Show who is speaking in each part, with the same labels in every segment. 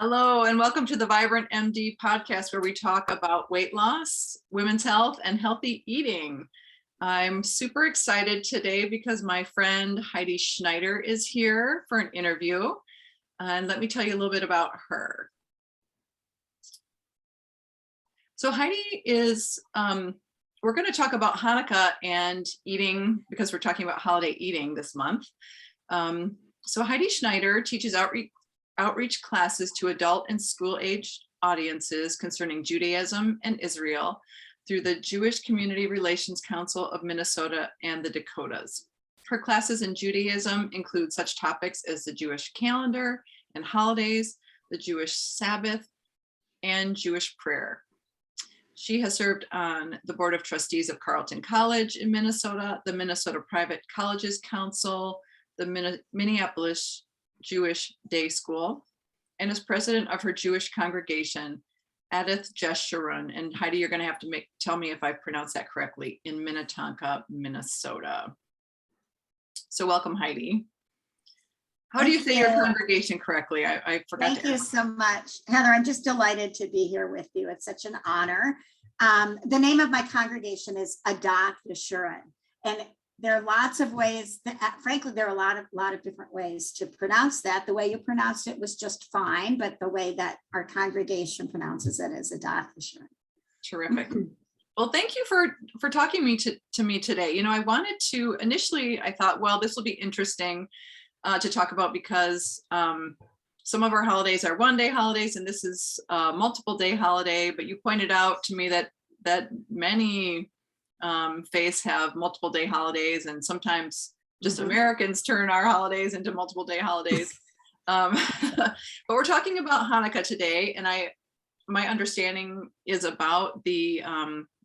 Speaker 1: Hello, and welcome to the Vibrant MD podcast, where we talk about weight loss, women's health, and healthy eating. I'm super excited today because my friend Heidi Schneider is here for an interview. And let me tell you a little bit about her. So Heidi is, we're going to talk about Hanukkah and eating because we're talking about holiday eating this month. So Heidi Schneider teaches outreach classes to adult and school-aged audiences concerning Judaism and Israel through the Jewish Community Relations Council of Minnesota and the Dakotas. Her classes in Judaism include such topics as the Jewish calendar and holidays, the Jewish Sabbath, and Jewish prayer. She has served on the Board of Trustees of Carleton College in Minnesota, the Minnesota Private Colleges Council, the Minneapolis Jewish Day School, and is president of her Jewish congregation, Adath Jeshurun. And Heidi, you're going to have to tell me if I pronounced that correctly, in Minnetonka, Minnesota. So welcome, Heidi. How do you say your congregation correctly? I forgot.
Speaker 2: Thank you so much, Heather. I'm just delighted to be here with you. It's such an honor. The name of my congregation is Adath Jeshurun, and there are lots of ways. Frankly, there are a lot of different ways to pronounce that. The way you pronounced it was just fine, but the way that our congregation pronounces it is Adath Jeshurun.
Speaker 1: Terrific. Well, thank you for talking to me today. You know, I wanted to initially. I thought, well, this will be interesting to talk about because some of our holidays are one-day holidays, and this is a multiple-day holiday. But you pointed out to me that many faiths have multiple-day holidays, and sometimes just Americans turn our holidays into multiple-day holidays. But we're talking about Hanukkah today, and my understanding is about the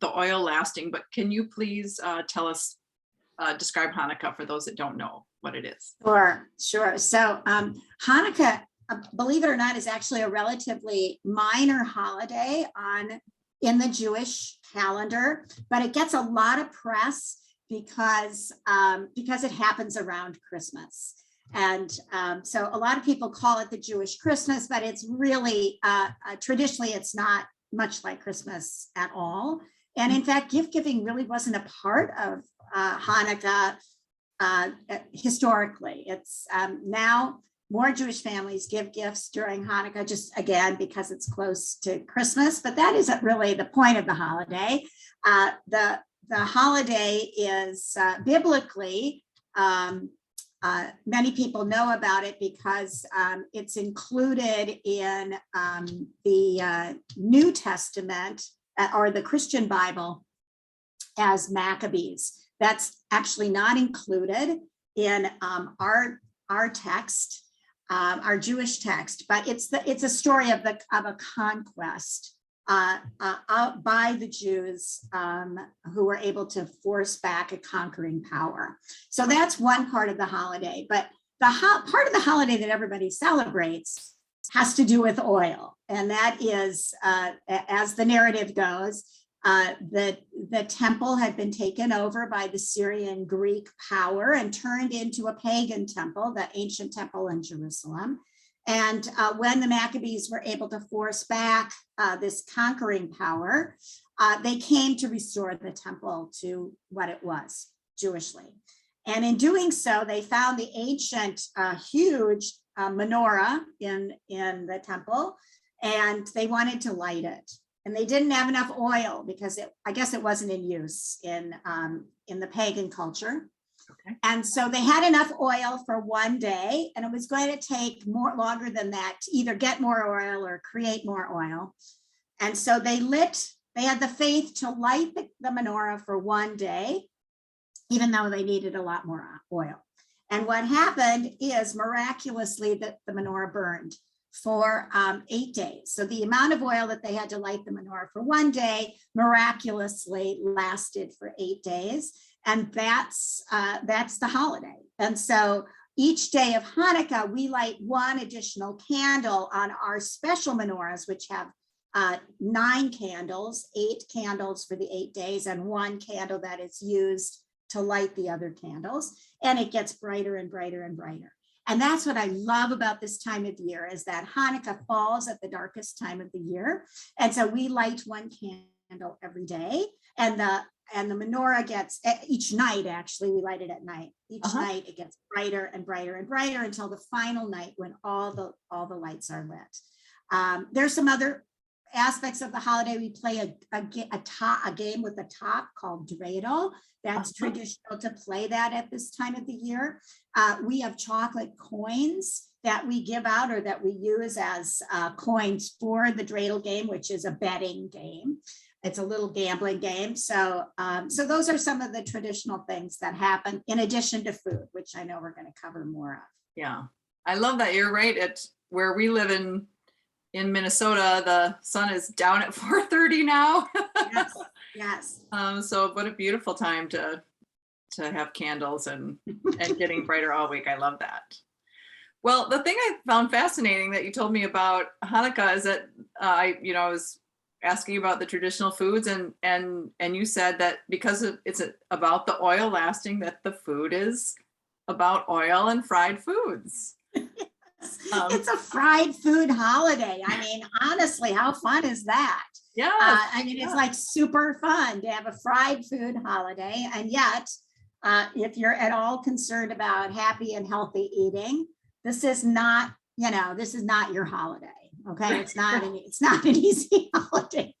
Speaker 1: oil lasting. But can you please tell us, describe Hanukkah for those that don't know what it is?
Speaker 2: Sure. So Hanukkah, believe it or not, is actually a relatively minor holiday in the Jewish calendar, but it gets a lot of press because it happens around Christmas. And so a lot of people call it the Jewish Christmas, but it's really, traditionally, it's not much like Christmas at all. And in fact, gift giving really wasn't a part of Hanukkah historically. It's now more Jewish families give gifts during Hanukkah, just again, because it's close to Christmas, but that isn't really the point of the holiday. The holiday is biblically, many people know about it because it's included in the New Testament or the Christian Bible as Maccabees. That's actually not included in our text, our Jewish text, but it's a story of a conquest by the Jews who were able to force back a conquering power. So that's one part of the holiday. But the part of the holiday that everybody celebrates has to do with oil, and that is, as the narrative goes, the temple had been taken over by the Syrian Greek power and turned into a pagan temple, the ancient temple in Jerusalem. And when the Maccabees were able to force back this conquering power, they came to restore the temple to what it was, Jewishly. And in doing so, they found the ancient, huge menorah in the temple, and they wanted to light it. And they didn't have enough oil because I guess it wasn't in use in the pagan culture. Okay. And so they had enough oil for one day, and it was going to take longer than that to either get more oil or create more oil. And so they had the faith to light the menorah for one day, even though they needed a lot more oil. And what happened is miraculously that the menorah burned for 8 days. So the amount of oil that they had to light the menorah for one day miraculously lasted for 8 days. And that's the holiday. And so each day of Hanukkah, we light one additional candle on our special menorahs, which have 9 candles, 8 candles for the 8 days, and 1 candle that is used to light the other candles. And it gets brighter and brighter and brighter. And that's what I love about this time of year, is that Hanukkah falls at the darkest time of the year. And so we light one candle every day. And the menorah gets, each night, actually, we light it at night. Each night it gets brighter and brighter and brighter until the final night when all the lights are lit. There's some other aspects of the holiday. We play a game with a top called dreidel. That's traditional to play that at this time of the year. We have chocolate coins that we give out, or that we use as coins for the dreidel game, which is a betting game. It's a little gambling game. So those are some of the traditional things that happen in addition to food, which I know we're going to cover more of.
Speaker 1: Yeah, I love that. You're right. At where we live in Minnesota, the sun is down at 4:30 now.
Speaker 2: Yes.
Speaker 1: So what a beautiful time to have candles and getting brighter all week. I love that. Well, the thing I found fascinating that you told me about Hanukkah is that I was asking you about the traditional foods, and you said that because it's about the oil lasting, that the food is about oil and fried foods.
Speaker 2: It's a fried food holiday. I mean, honestly, how fun is that?
Speaker 1: Yeah.
Speaker 2: It's like super fun to have a fried food holiday. And yet, if you're at all concerned about happy and healthy eating, this is not your holiday. Okay. It's not an easy holiday.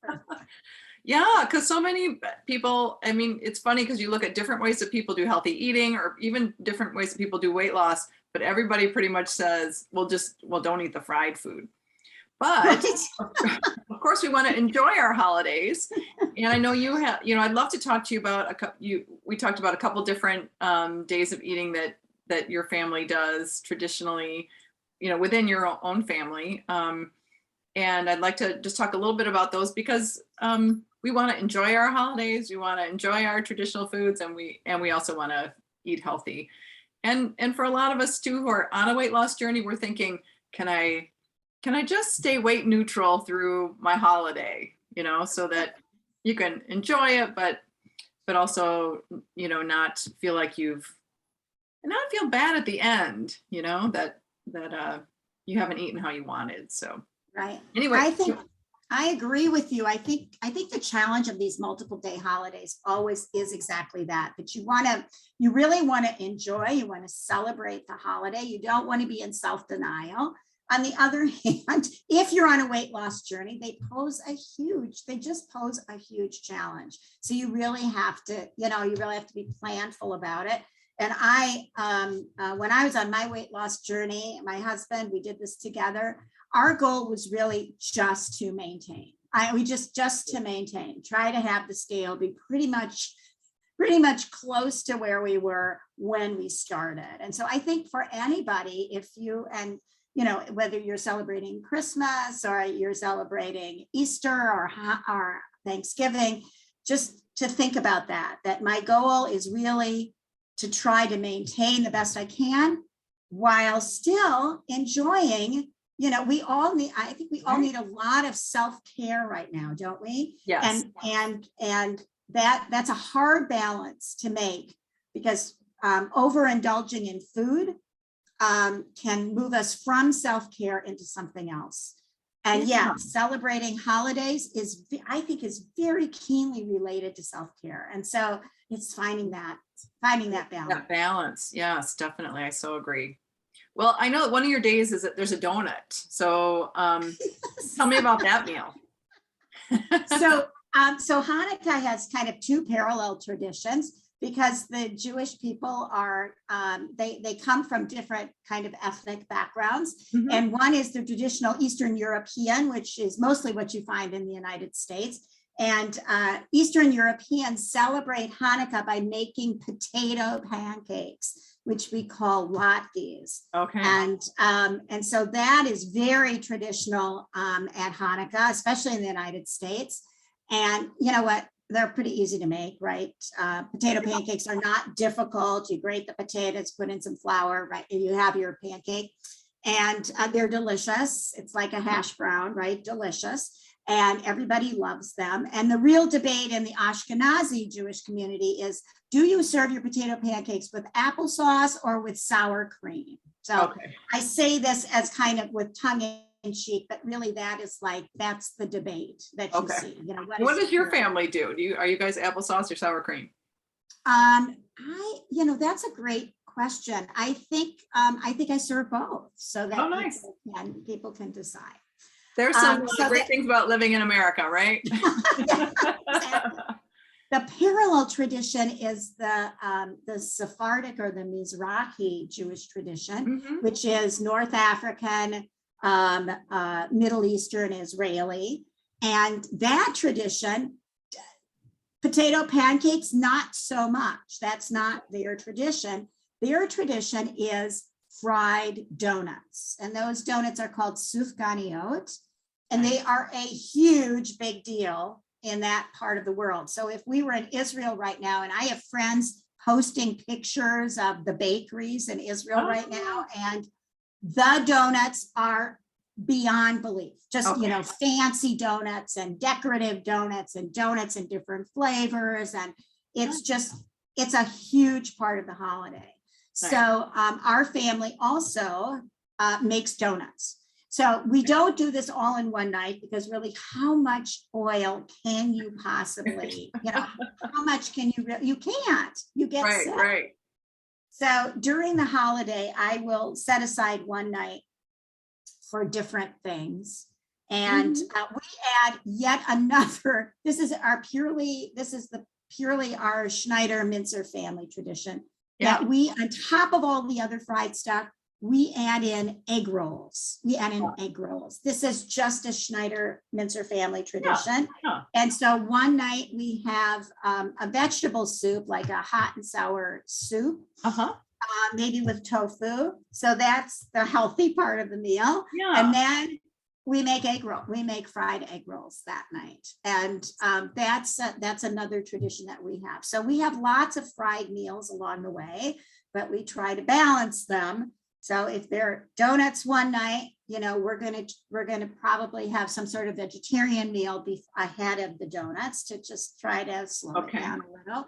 Speaker 1: Yeah, because so many people, it's funny because you look at different ways that people do healthy eating, or even different ways that people do weight loss, but everybody pretty much says, well, don't eat the fried food. But of course, we want to enjoy our holidays. And I know you have, I'd love to talk to you about we talked about a couple different days of eating that your family does traditionally, within your own family. And I'd like to just talk a little bit about those, because we want to enjoy our holidays. We want to enjoy our traditional foods, and we also want to eat healthy. And for a lot of us too, who are on a weight loss journey, we're thinking, can I just stay weight neutral through my holiday, so that you can enjoy it, but also, not feel like not feel bad at the end, that you haven't eaten how you wanted. So.
Speaker 2: Right.
Speaker 1: Anyway,
Speaker 2: I agree with you. I think the challenge of these multiple day holidays always is exactly that you really want to enjoy, you want to celebrate the holiday. You don't want to be in self-denial. On the other hand, if you're on a weight loss journey, they just pose a huge challenge. So you really have to, be planful about it. And when I was on my weight loss journey, my husband, we did this together. Our goal was really just to maintain. Just to maintain, try to have the scale be pretty much close to where we were when we started. And so I think for anybody, whether you're celebrating Christmas or you're celebrating Easter or Thanksgiving, just to think about that my goal is really to try to maintain the best I can while still enjoying. We all need a lot of self-care right now, don't we?
Speaker 1: Yes.
Speaker 2: And that's a hard balance to make, because overindulging in food can move us from self-care into something else. And celebrating holidays is very keenly related to self-care. And so it's finding that balance.
Speaker 1: That balance. Yes, definitely. I so agree. Well, I know that one of your days is that there's a donut. So tell me about that meal.
Speaker 2: So Hanukkah has kind of two parallel traditions, because the Jewish people are, they come from different kind of ethnic backgrounds. Mm-hmm. And one is the traditional Eastern European, which is mostly what you find in the United States. And Eastern Europeans celebrate Hanukkah by making potato pancakes, which we call latkes.
Speaker 1: Okay.
Speaker 2: And so that is very traditional at Hanukkah, especially in the United States. And you know what? They're pretty easy to make, right? Potato pancakes are not difficult. You grate the potatoes, put in some flour, right? And you have your pancake, and they're delicious. It's like a hash brown, right? Delicious. And everybody loves them. And the real debate in the Ashkenazi Jewish community is, do you serve your potato pancakes with applesauce or with sour cream? So
Speaker 1: Okay.
Speaker 2: I say this as kind of with tongue in cheek, but really that's the debate that you
Speaker 1: Okay.
Speaker 2: see. You know,
Speaker 1: What
Speaker 2: is
Speaker 1: does your
Speaker 2: pure?
Speaker 1: family do? Are you guys applesauce or sour cream?
Speaker 2: That's a great question. I think I serve both so that
Speaker 1: Oh, nice.
Speaker 2: people can decide.
Speaker 1: There's some
Speaker 2: So
Speaker 1: great things about living in America, right?
Speaker 2: Yeah, exactly. The parallel tradition is the Sephardic or the Mizrahi Jewish tradition,
Speaker 1: Mhm.
Speaker 2: which is North African, Middle Eastern, Israeli. And that tradition, potato pancakes, not so much. That's not their tradition. Their tradition is fried donuts. And those donuts are called sufganiot. And they are a huge, big deal in that part of the world. So if we were in Israel right now, and I have friends posting pictures of the bakeries in Israel right now, and the donuts are beyond belief. Just, fancy donuts and decorative donuts and donuts in different flavors. And it's a huge part of the holiday.
Speaker 1: Nice.
Speaker 2: So our family also makes donuts. So we don't do this all in one night because really how much oil can you possibly, how much can you can't, you get sick.
Speaker 1: Right.
Speaker 2: So during the holiday, I will set aside one night for different things. And we add yet another, this is purely our Schneider Mincer family tradition.
Speaker 1: Yeah.
Speaker 2: That we, on top of all the other fried stuff, we add in egg rolls. This is just a Schneider Mincer family tradition.
Speaker 1: Yeah.
Speaker 2: And so one night we have a vegetable soup, like a hot and sour soup, maybe with tofu. So that's the healthy part of the meal.
Speaker 1: Yeah.
Speaker 2: And then we make we make fried egg rolls that night. And that's another tradition that we have. So we have lots of fried meals along the way, but we try to balance them. So if they're donuts one night, we're gonna probably have some sort of vegetarian meal ahead of the donuts to just try to slow it down a little.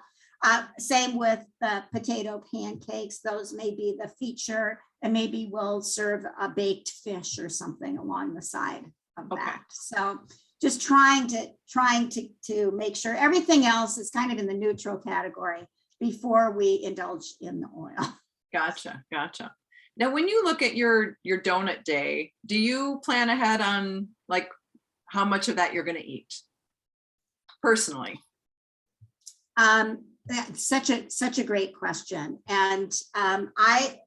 Speaker 2: Same with the potato pancakes; those may be the feature, and maybe we'll serve a baked fish or something along the side of that. So just trying to make sure everything else is kind of in the neutral category before we indulge in the oil.
Speaker 1: Gotcha. Now, when you look at your donut day, do you plan ahead on like how much of that you're going to eat personally?
Speaker 2: That's such a great question. And I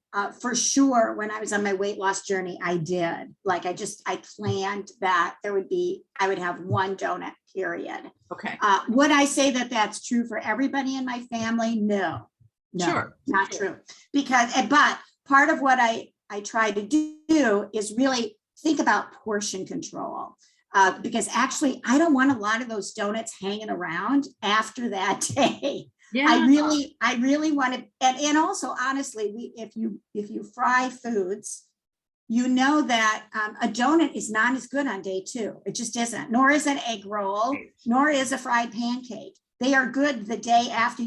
Speaker 2: for sure, when I was on my weight loss journey, I did. I planned that I would have one donut, period.
Speaker 1: Okay.
Speaker 2: Would I say that that's true for everybody in my family? No,
Speaker 1: Sure.
Speaker 2: Not true. But part of what I try to do is really think about portion control. Because actually, I don't want a lot of those donuts hanging around after that day.
Speaker 1: Yeah.
Speaker 2: I really want to, and also honestly, if you fry foods, that a donut is not as good on day two. It just isn't. Nor is an egg roll, nor is a fried pancake. They are good the day after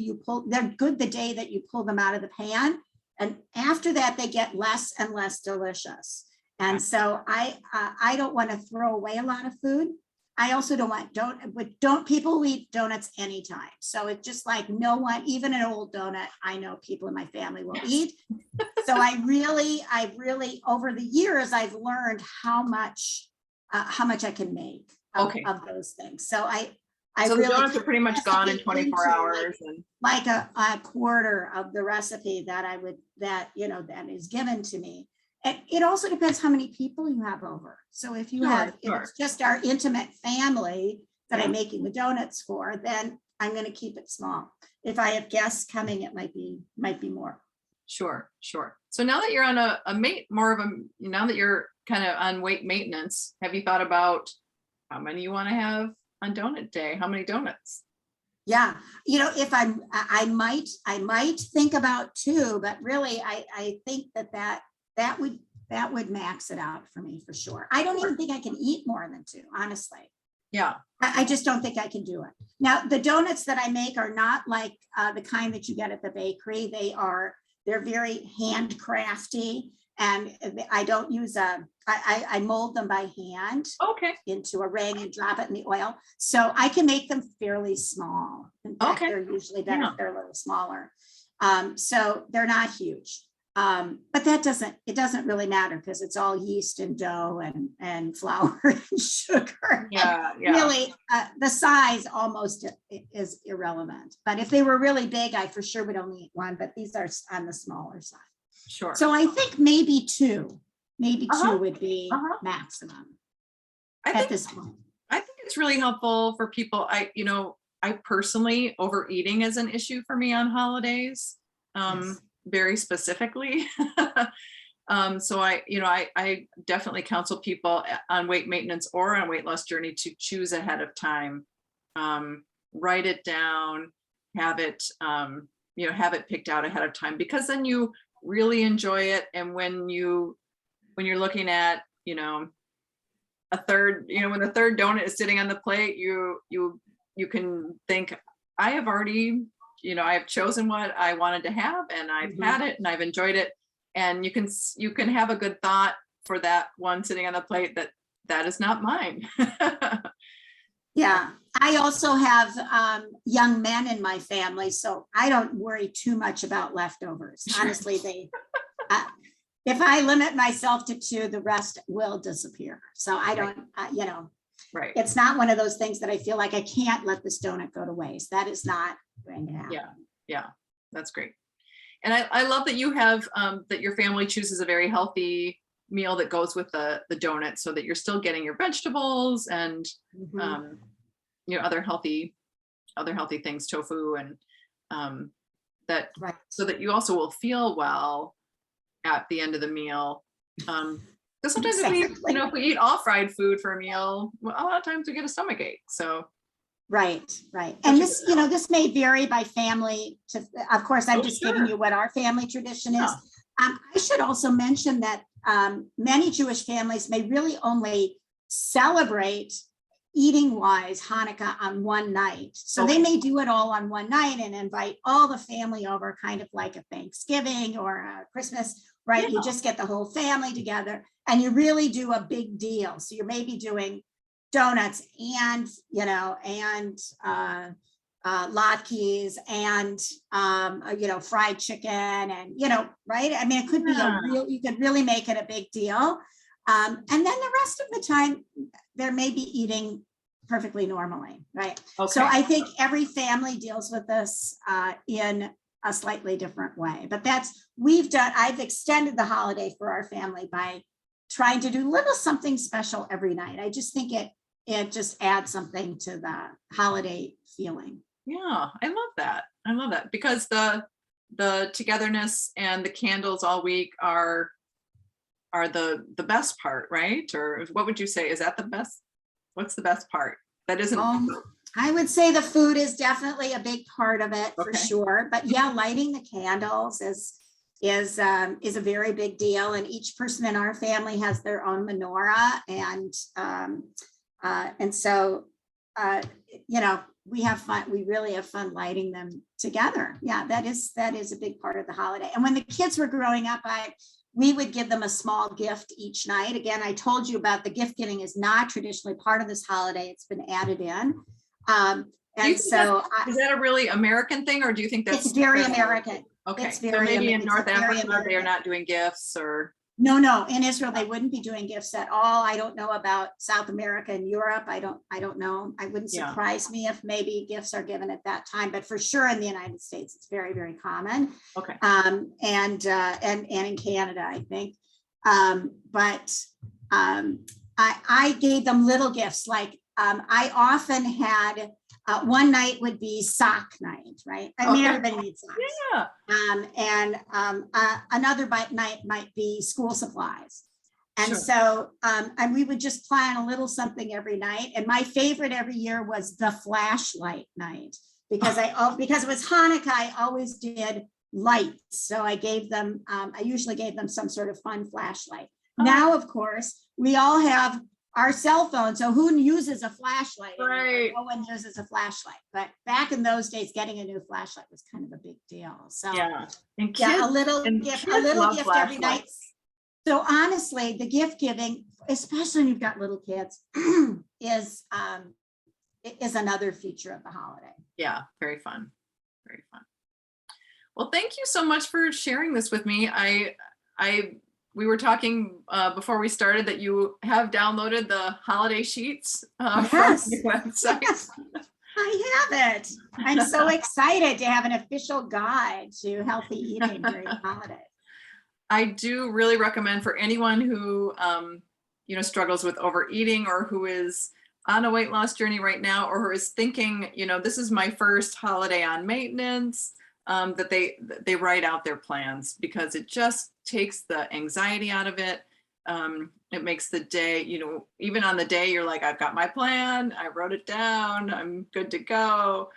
Speaker 2: they're good the day that you pull them out of the pan. And after that, they get less and less delicious. And so I don't want to throw away a lot of food. I also don't people eat donuts anytime. So it's just like no one, even an old donut, I know people in my family will eat. So I really, over the years, I've learned how much I can make of those things. So
Speaker 1: so
Speaker 2: really,
Speaker 1: the donuts are pretty much gone in 24 hours, and
Speaker 2: like a quarter of the recipe that is given to me. And it also depends how many people you have over. So if if it's just our intimate family that I'm making the donuts for, then I'm going to keep it small. If I have guests coming, it might be more.
Speaker 1: Sure. So now that you're on now that you're kind of on weight maintenance, have you thought about how many you want to have on donut day? How many donuts?
Speaker 2: Yeah, if I might think about 2, but really I think that would max it out for me for sure. I don't even think I can eat more than 2, honestly.
Speaker 1: Yeah.
Speaker 2: I just don't think I can do it. Now, the donuts that I make are not like the kind that you get at the bakery. They're very handcrafty. And I don't use I mold them by hand
Speaker 1: Okay.
Speaker 2: into a ring and drop it in the oil. So I can make them fairly small. In fact,
Speaker 1: Okay.
Speaker 2: they're usually better
Speaker 1: Yeah.
Speaker 2: if they're a little smaller. So they're not huge. But it doesn't really matter because it's all yeast and dough and flour and sugar.
Speaker 1: Yeah.
Speaker 2: And
Speaker 1: Yeah.
Speaker 2: really, the size almost is irrelevant. But if they were really big, I for sure would only eat one, but these are on the smaller side.
Speaker 1: Sure.
Speaker 2: So I think maybe two would be
Speaker 1: Uh-huh.
Speaker 2: maximum
Speaker 1: I
Speaker 2: at
Speaker 1: think
Speaker 2: this point.
Speaker 1: it's really helpful for people. I personally, overeating is an issue for me on holidays.
Speaker 2: Yes.
Speaker 1: Very specifically. So I definitely counsel people on weight maintenance or on weight loss journey to choose ahead of time. Write it down, have it picked out ahead of time, because then you really enjoy it. And when you're looking at, a third, when the third donut is sitting on the plate, you can think, I have already, I have chosen what I wanted to have, and I've had it and I've enjoyed it. And you can have a good thought for that one sitting on the plate that is not mine.
Speaker 2: Yeah, I also have young men in my family, so I don't worry too much about leftovers. Honestly, if I limit myself to two, the rest will disappear. So I don't,
Speaker 1: Right.
Speaker 2: it's not one of those things that I feel like I can't let this donut go to waste. That is not going to happen.
Speaker 1: Yeah, that's great. And I love that you have that your family chooses a very healthy meal that goes with the donut, so that you're still getting your vegetables and
Speaker 2: Mhm.
Speaker 1: other healthy things, tofu, and that,
Speaker 2: Right.
Speaker 1: so that you also will feel well at the end of the meal. Because sometimes
Speaker 2: Exactly.
Speaker 1: if we eat all fried food for a meal, well, a lot of times we get a stomach ache. So
Speaker 2: Right. And
Speaker 1: Which is
Speaker 2: this, this may vary by family. Of course, I'm just giving
Speaker 1: sure.
Speaker 2: you what our family tradition is.
Speaker 1: Yeah.
Speaker 2: I should also mention that many Jewish families may really only celebrate eating wise Hanukkah on one night. So they may do it all on one night and invite all the family over, kind of like a Thanksgiving or a Christmas, right?
Speaker 1: Yeah.
Speaker 2: You just get the whole family together and you really do a big deal. So you're maybe doing donuts and latkes and fried chicken and right. I mean, it could be you could really make it a big deal, and then the rest of the time there may be eating perfectly normally, right? So I think every family deals with this in a slightly different way, but I've extended the holiday for our family by trying to do little something special every night. I just think it just adds something to the holiday feeling.
Speaker 1: Yeah, I love that because the togetherness and the candles all week are the best part, right? Or what would you say? Is that the best? What's the best part? That isn't.
Speaker 2: I would say the food is definitely a big part of it for sure. But yeah, lighting the candles is a very big deal. And each person in our family has their own menorah. And so, we have fun. We really have fun lighting them together. Yeah, that is a big part of the holiday. And when the kids were growing up, we would give them a small gift each night. Again, I told you about the gift giving is not traditionally part of this holiday. It's been added in. And so
Speaker 1: is that a really American thing, or do you think that's
Speaker 2: it's very American?
Speaker 1: Okay,
Speaker 2: it's very,
Speaker 1: so maybe in North
Speaker 2: Africa,
Speaker 1: they're not doing gifts, or
Speaker 2: no, in Israel, they wouldn't be doing gifts at all. I don't know about South America and Europe. I don't know. I wouldn't surprise me if maybe gifts are given at that time, but for sure in the United States, it's very, very common.
Speaker 1: Okay.
Speaker 2: And in Canada, I think. I gave them little gifts. Like I often had one night would be sock night, right? I mean, everybody needs socks.
Speaker 1: Yeah.
Speaker 2: Another night might be school supplies. And so and we would just plan a little something every night. And my favorite every year was the flashlight night, because because it was Hanukkah, I always did lights. So I usually gave them some sort of fun flashlight. Now, of course, we all have our cell phone. So who uses a flashlight?
Speaker 1: Right.
Speaker 2: No one uses a flashlight. But back in those days, getting a new flashlight was kind of a big deal. So
Speaker 1: and
Speaker 2: a little gift every night. So honestly, the gift giving, especially when you've got little kids, is another feature of the holiday.
Speaker 1: Yeah, very fun. Very fun. Well, thank you so much for sharing this with me. We were talking before we started that you have downloaded the holiday sheets from
Speaker 2: Yes.
Speaker 1: the website.
Speaker 2: Yes, I have it. I'm so excited to have an official guide to healthy eating during the holidays.
Speaker 1: I do really recommend for anyone who struggles with overeating, or who is on a weight loss journey right now, or who is thinking, this is my first holiday on maintenance, that they write out their plans, because it just takes the anxiety out of it. It makes the day, even on the day you're like, I've got my plan, I wrote it down, I'm good to go.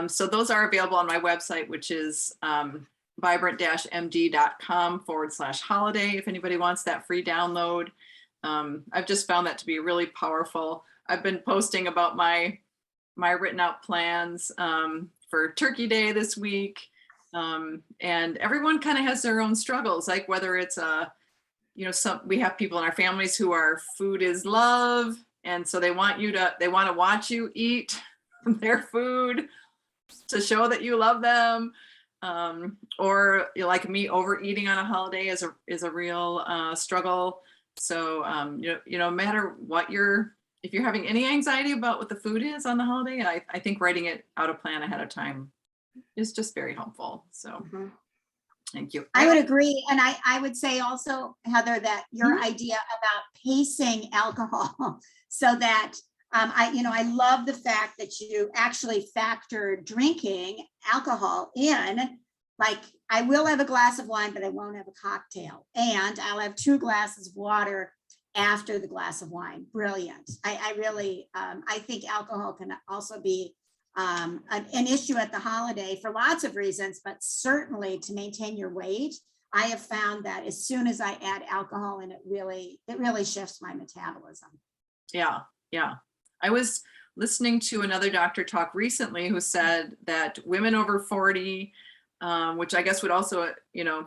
Speaker 1: So those are available on my website, which is vibrant-md.com/holiday. If anybody wants that free download. I've just found that to be really powerful. I've been posting about my written out plans for Turkey Day this week. And everyone kind of has their own struggles, like whether it's we have people in our families who are food is love. And so they want to watch you eat their food to show that you love them. Or like me, overeating on a holiday is a real struggle. So, no matter what if you're having any anxiety about what the food is on the holiday, I think writing it out a plan ahead of time is just very helpful. So thank you.
Speaker 2: I would agree. And I would say also, Heather, that your idea about pacing alcohol so that I love the fact that you actually factor drinking alcohol in. Like, I will have a glass of wine, but I won't have a cocktail. And I'll have 2 glasses of water after the glass of wine. Brilliant. I really, I think alcohol can also be an issue at the holiday for lots of reasons, but certainly to maintain your weight. I have found that as soon as I add alcohol in, it really shifts my metabolism.
Speaker 1: Yeah. Yeah. I was listening to another doctor talk recently who said that women over 40, which I guess would also,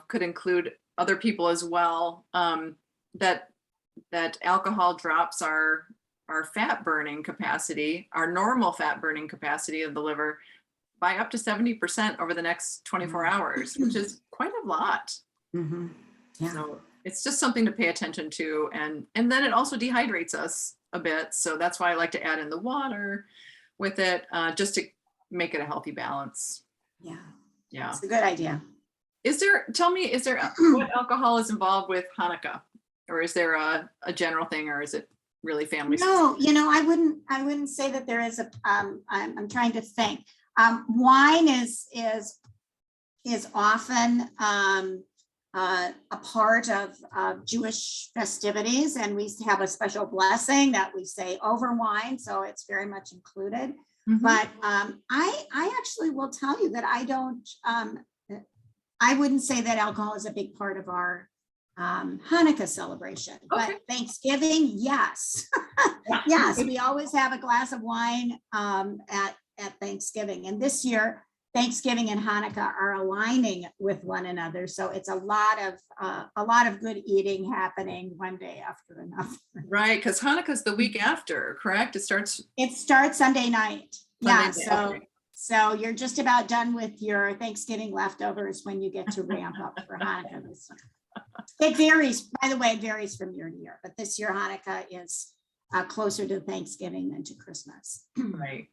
Speaker 1: could include other people as well, that alcohol drops our fat burning capacity, our normal fat burning capacity of the liver, by up to 70% over the next 24 hours, which is quite a lot. Yeah. So it's just something to pay attention to. And then it also dehydrates us a bit. So that's why I like to add in the water with it, just to make it a healthy balance.
Speaker 2: Yeah.
Speaker 1: Yeah.
Speaker 2: It's a good idea.
Speaker 1: Tell me, what alcohol is involved with Hanukkah? Or is there a general thing, or is it really family?
Speaker 2: No, I wouldn't say that there is I'm trying to think. Wine is often a part of Jewish festivities, and we have a special blessing that we say over wine, so it's very much included. But I actually will tell you that I wouldn't say that alcohol is a big part of our Hanukkah celebration. Okay. But Thanksgiving, yes. Yes, we always have a glass of wine at Thanksgiving. And this year, Thanksgiving and Hanukkah are aligning with one another. So it's a lot of good eating happening one day after another.
Speaker 1: Right, because Hanukkah's the week after, correct? It starts Sunday
Speaker 2: night. Yeah, so you're just about done with your Thanksgiving leftovers when you get to ramp up for Hanukkah this year. It varies, by the way, it varies from year to year, but this year Hanukkah is closer to Thanksgiving than to Christmas.
Speaker 1: Right.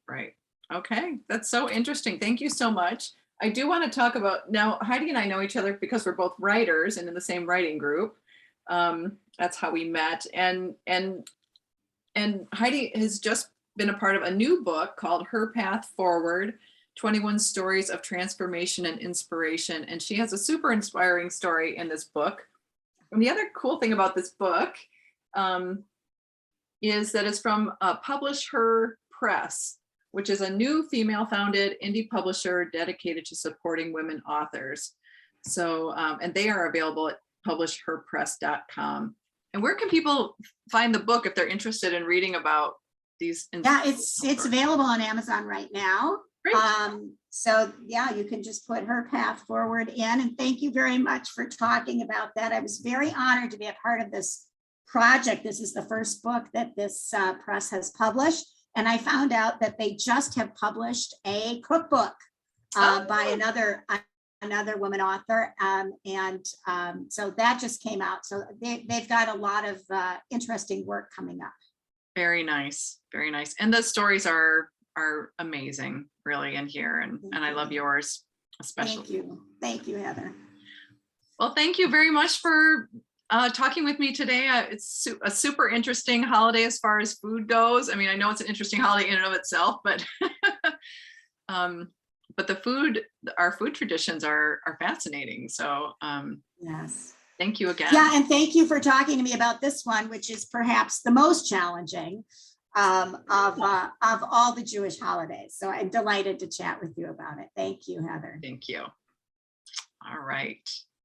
Speaker 1: Okay, that's so interesting. Thank you so much. I do want to talk about, now Heidi and I know each other because we're both writers and in the same writing group. That's how we met. And Heidi has just been a part of a new book called Her Path Forward, 21 Stories of Transformation and Inspiration. And she has a super inspiring story in this book. And the other cool thing about this book is that it's from Publish Her Press, which is a new female-founded indie publisher dedicated to supporting women authors. So, and they are available at publishherpress.com. And where can people find the book if they're interested in reading about these?
Speaker 2: Yeah, it's available on Amazon right now.
Speaker 1: Great.
Speaker 2: So yeah, you can just put her path forward in, and thank you very much for talking about that. I was very honored to be a part of this project. This is the first book that this press has published, and I found out that they just have published a cookbook by another woman author, so that just came out. So they've got a lot of interesting work coming up.
Speaker 1: Very nice, very nice. And the stories are amazing, really, in here, and I love yours especially.
Speaker 2: Thank you, Heather.
Speaker 1: Well, thank you very much for talking with me today. It's a super interesting holiday as far as food goes. I mean, I know it's an interesting holiday in and of itself, but our food traditions are fascinating. So
Speaker 2: yes.
Speaker 1: Thank you again.
Speaker 2: Yeah, and thank you for talking to me about this one, which is perhaps the most challenging of all the Jewish holidays. So I'm delighted to chat with you about it. Thank you, Heather.
Speaker 1: Thank you. All right.